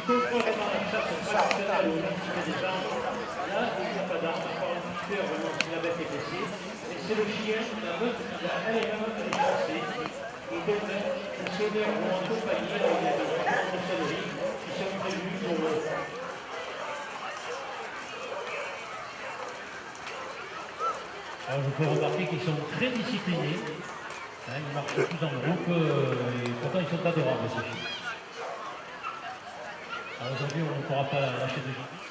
conformément à la charte traditionnelle aux identités des gens, là, il n'y a pas d'arme, à part un petit peu vraiment si la bête est blessée. Et c'est le chien, la meute, elle est la meute est chassée. Et donc, les sonneurs vont accompagner, il y a des rapports de sonnerie qui sont prévus pour Alors, je peux remarquer qu'ils sont très disciplinés. Hein, ils marchent tous en groupe et pourtant ils sont adorables ces chiens. Alors aujourd'hui on ne pourra pas lâcher de gibier.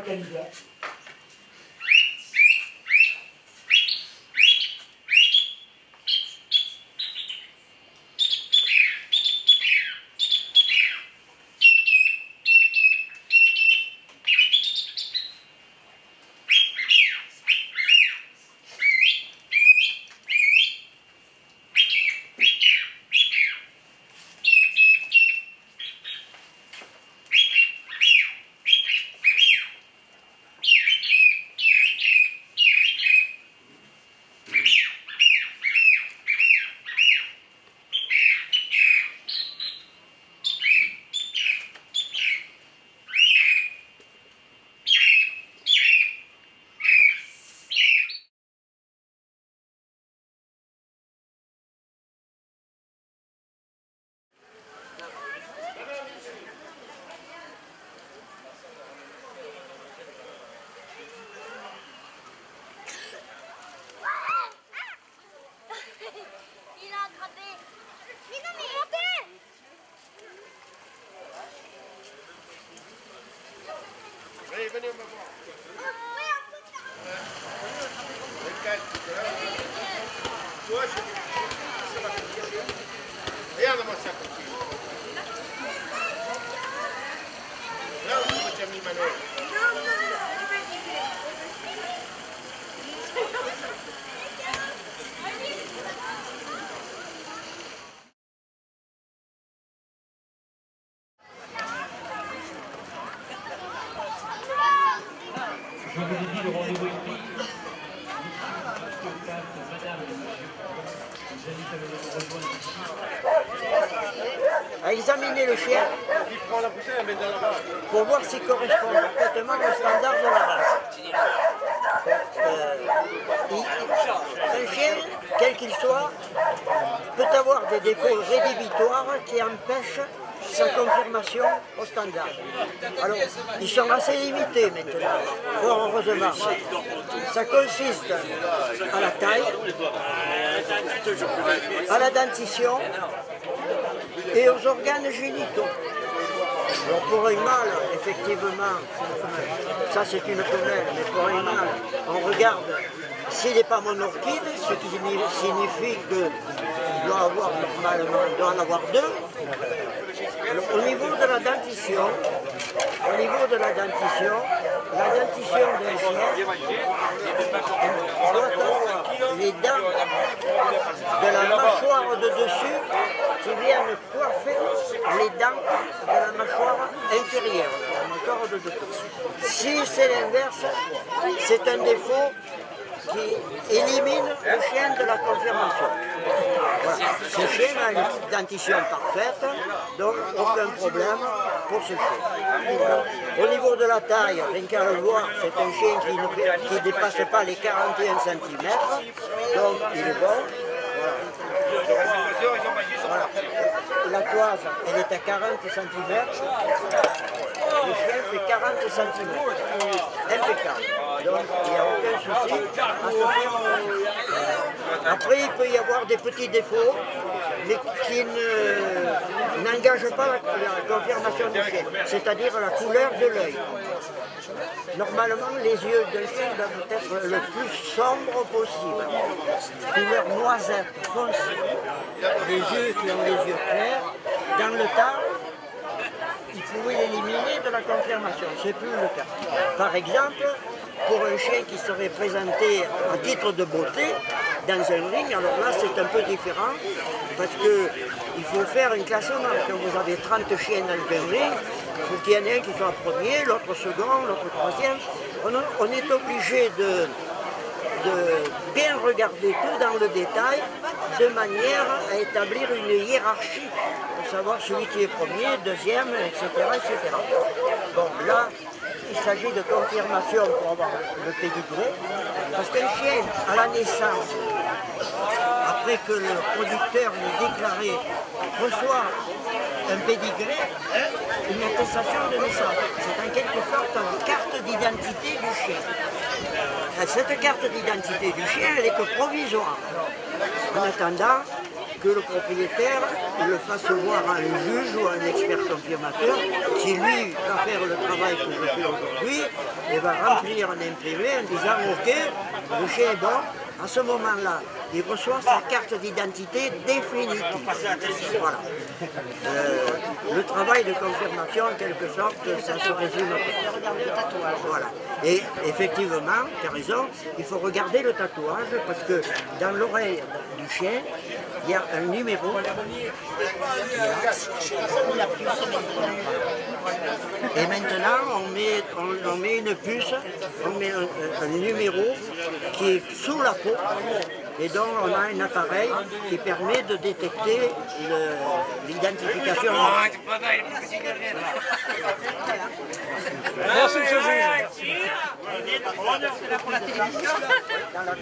t'aime bien. Il a attrapé. Mais non, mais montez. Allez, venez me voir. Toi, regarde-moi ça, petit. Là où tu as mis Manuel. Je vous ai dit, le rendez-vous est pris. Madame, je vous invite à venir nous rejoindre. À examiner le chien Il prend la poussière et met dans la base. pour voir s'il correspond parfaitement au standard de la race. Un chien, quel qu'il soit, peut avoir des défauts rédhibitoires qui empêchent sa confirmation au standard. Alors, ils sont assez limités maintenant, fort heureusement. Ça consiste à la taille, à la dentition et aux organes génitaux. Alors pour un mâle, effectivement, c'est une femelle. Ça c'est une femelle, mais pour un mâle, on regarde s'il n'est pas monorchide, ce qui signifie qu'il doit avoir normalement, il doit en avoir deux. Alors, au niveau de la dentition d'un chien doit avoir les dents de la mâchoire de dessus qui viennent coiffer les dents de la mâchoire inférieure, de la mâchoire de dessous. Si c'est l'inverse, c'est un défaut qui élimine le chien de la confirmation. Voilà. Ce chien a une dentition parfaite, donc aucun problème pour ce chien. Voilà. Au niveau de la taille, rien qu'à le voir, c'est un chien qui ne dépasse pas les 41 cm, donc il est bon. Voilà. La toise, elle est à 40 cm. Le chien fait 40 cm. Impeccable. Donc il n'y a aucun souci à se faire. Après, il peut y avoir des petits défauts, mais qui n'engagent pas la confirmation du chien, c'est-à-dire la couleur de l'œil. Normalement, les yeux d'un chien doivent être le plus sombre possible. Couleur noisette, foncée. Les yeux qui ont les yeux clairs, dans le temps, il pouvait l'éliminer de la confirmation. Ce n'est plus le cas. Par exemple, pour un chien qui serait présenté à titre de beauté dans un ring, alors là c'est un peu différent parce qu'il faut faire un classement. Quand vous avez 30 chiens dans un ring, il faut qu'il y en ait un qui soit premier, l'autre second, l'autre troisième. On est obligé de bien regarder tout dans le détail de manière à établir une hiérarchie pour savoir celui qui est premier, deuxième, etc. etc. Bon, là, il s'agit de confirmation pour avoir le pédigré, parce qu'un chien, à la naissance, après que le producteur l'ait déclaré, reçoit un pédigré, une attestation de naissance. C'est en quelque sorte une carte d'identité du chien. Cette carte d'identité du chien, elle est que provisoire. En attendant, que le propriétaire le fasse voir à un juge ou à un expert confirmateur qui lui va faire le travail que je fais aujourd'hui et va remplir un imprimé en disant ok, le chien est bon. À ce moment-là, il reçoit sa carte d'identité définitive. Voilà. Le travail de confirmation, en quelque sorte, ça se résume à regarder le tatouage. Voilà. Et effectivement, tu as raison, il faut regarder le tatouage parce que dans l'oreille du chien, il y a un numéro. Et maintenant, on met une puce, on met un numéro qui est sous la peau. Et donc on a un appareil qui permet de détecter l'identification. Merci, monsieur le juge. Pour la télévision. Dans la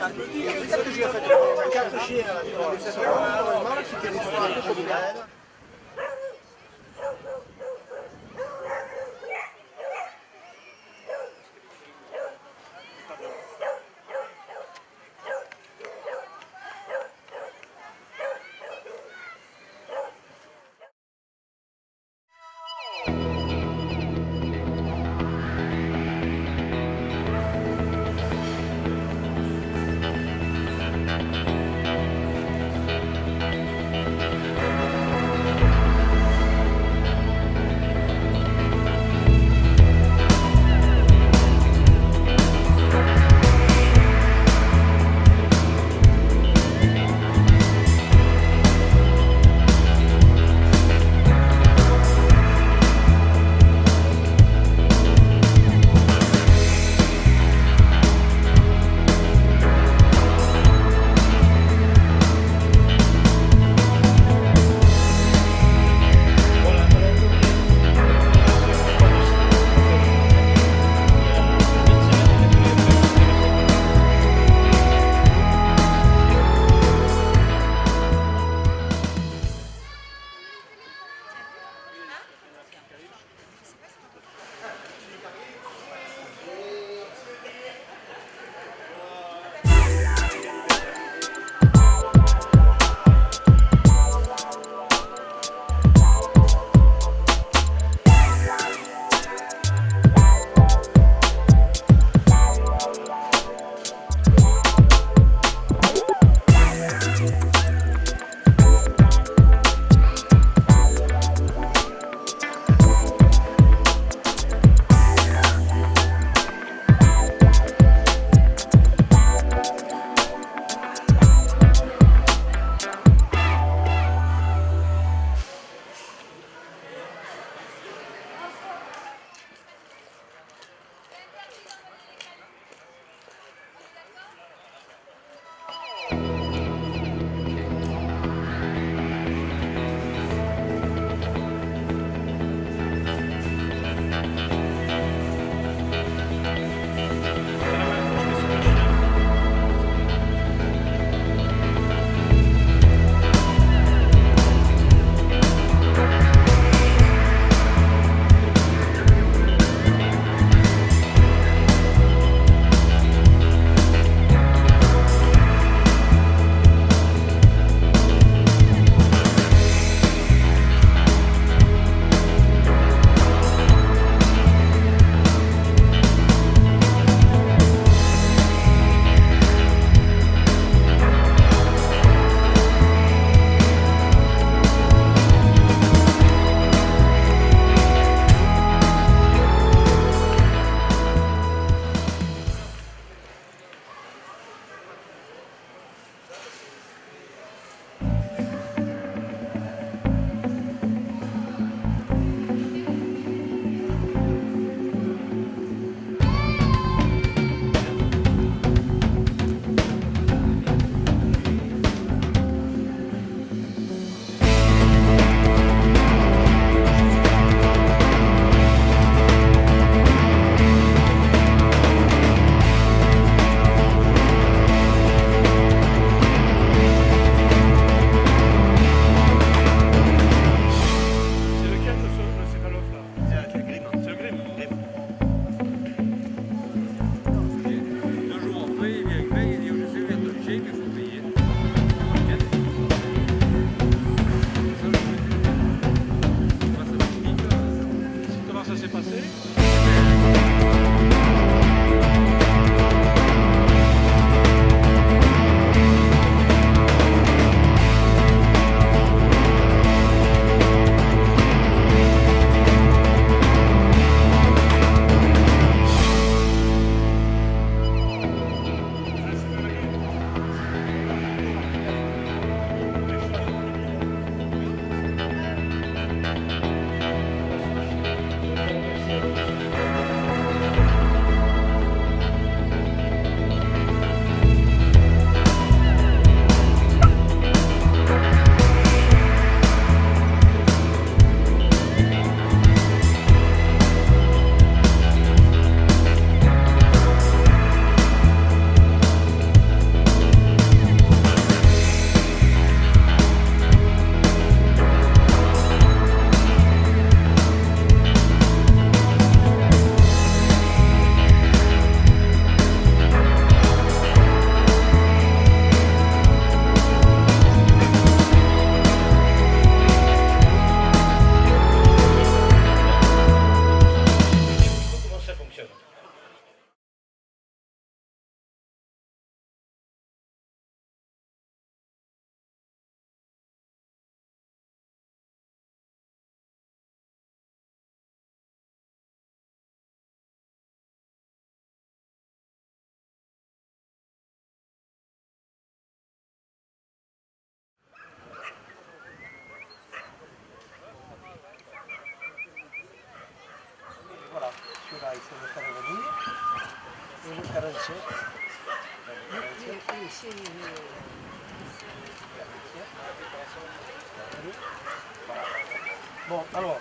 Bon, alors,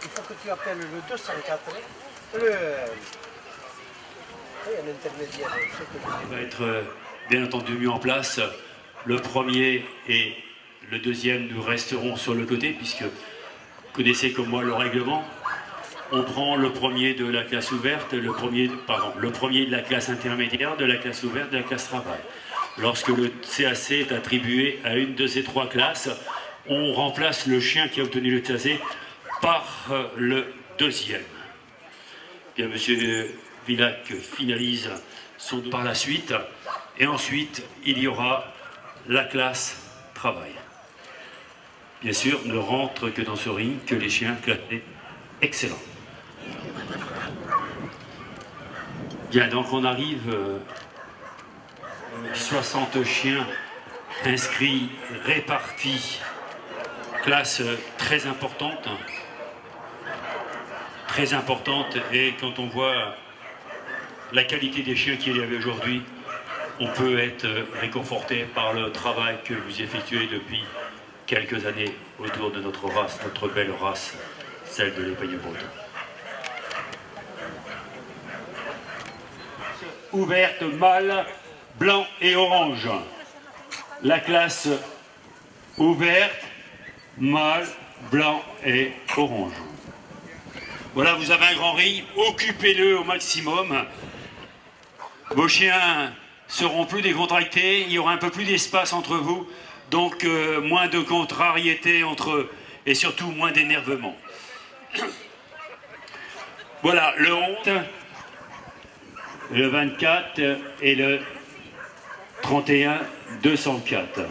il faut que tu appelles le 204. Il y a un intermédiaire. Il va être bien entendu mis en place. Le premier et le deuxième, nous resterons sur le côté, puisque vous connaissez comme moi le règlement. On prend le premier de la classe ouverte, le premier de la classe intermédiaire, de la classe ouverte, de la classe travail. Lorsque le CAC est attribué à une de ces trois classes, on remplace le chien qui a obtenu le CAC par le deuxième. Bien, M. Villac finalise son par la suite, et ensuite il y aura la classe travail. Bien sûr, ne rentre que dans ce ring que les chiens classés excellents. Bien, donc on arrive 60 chiens inscrits, répartis, classe très importante, et quand on voit la qualité des chiens qu'il y avait aujourd'hui, on peut être réconforté par le travail que vous effectuez depuis quelques années autour de notre race, notre belle race, celle de l'épagneul breton. Ouverte, mâle, blanc et orange. La classe ouverte, mâle, blanc et orange. Voilà, vous avez un grand ring, occupez-le au maximum. Vos chiens seront plus décontractés, il y aura un peu plus d'espace entre vous, donc moins de contrariété entre eux et surtout moins d'énervement. Voilà, le 11, le 24 et le 31 204.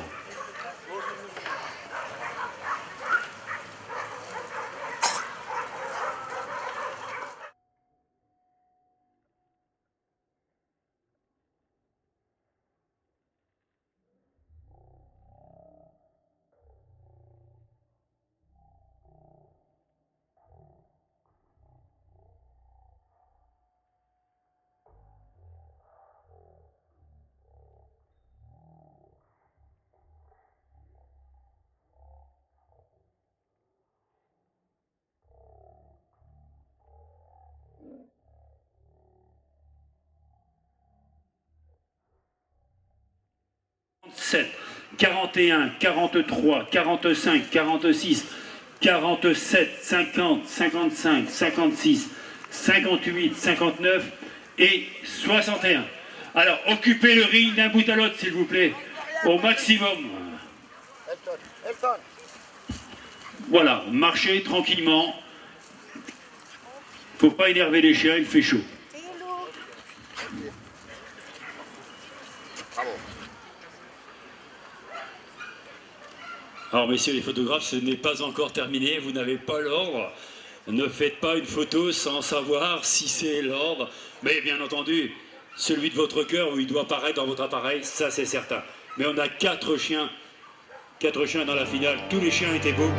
« 41, 43, 45, 46, 47, 50, 55, 56, 58, 59 et 61. Alors, occupez le ring d'un bout à l'autre, s'il vous plaît, au maximum. Voilà, marchez tranquillement. Faut pas énerver les chiens, il fait chaud. Alors messieurs les photographes, ce n'est pas encore terminé, vous n'avez pas l'ordre. Ne faites pas une photo sans savoir si c'est l'ordre. Mais bien entendu, celui de votre cœur, où il doit apparaître dans votre appareil, ça c'est certain. Mais on a 4 chiens dans la finale, tous les chiens étaient beaux.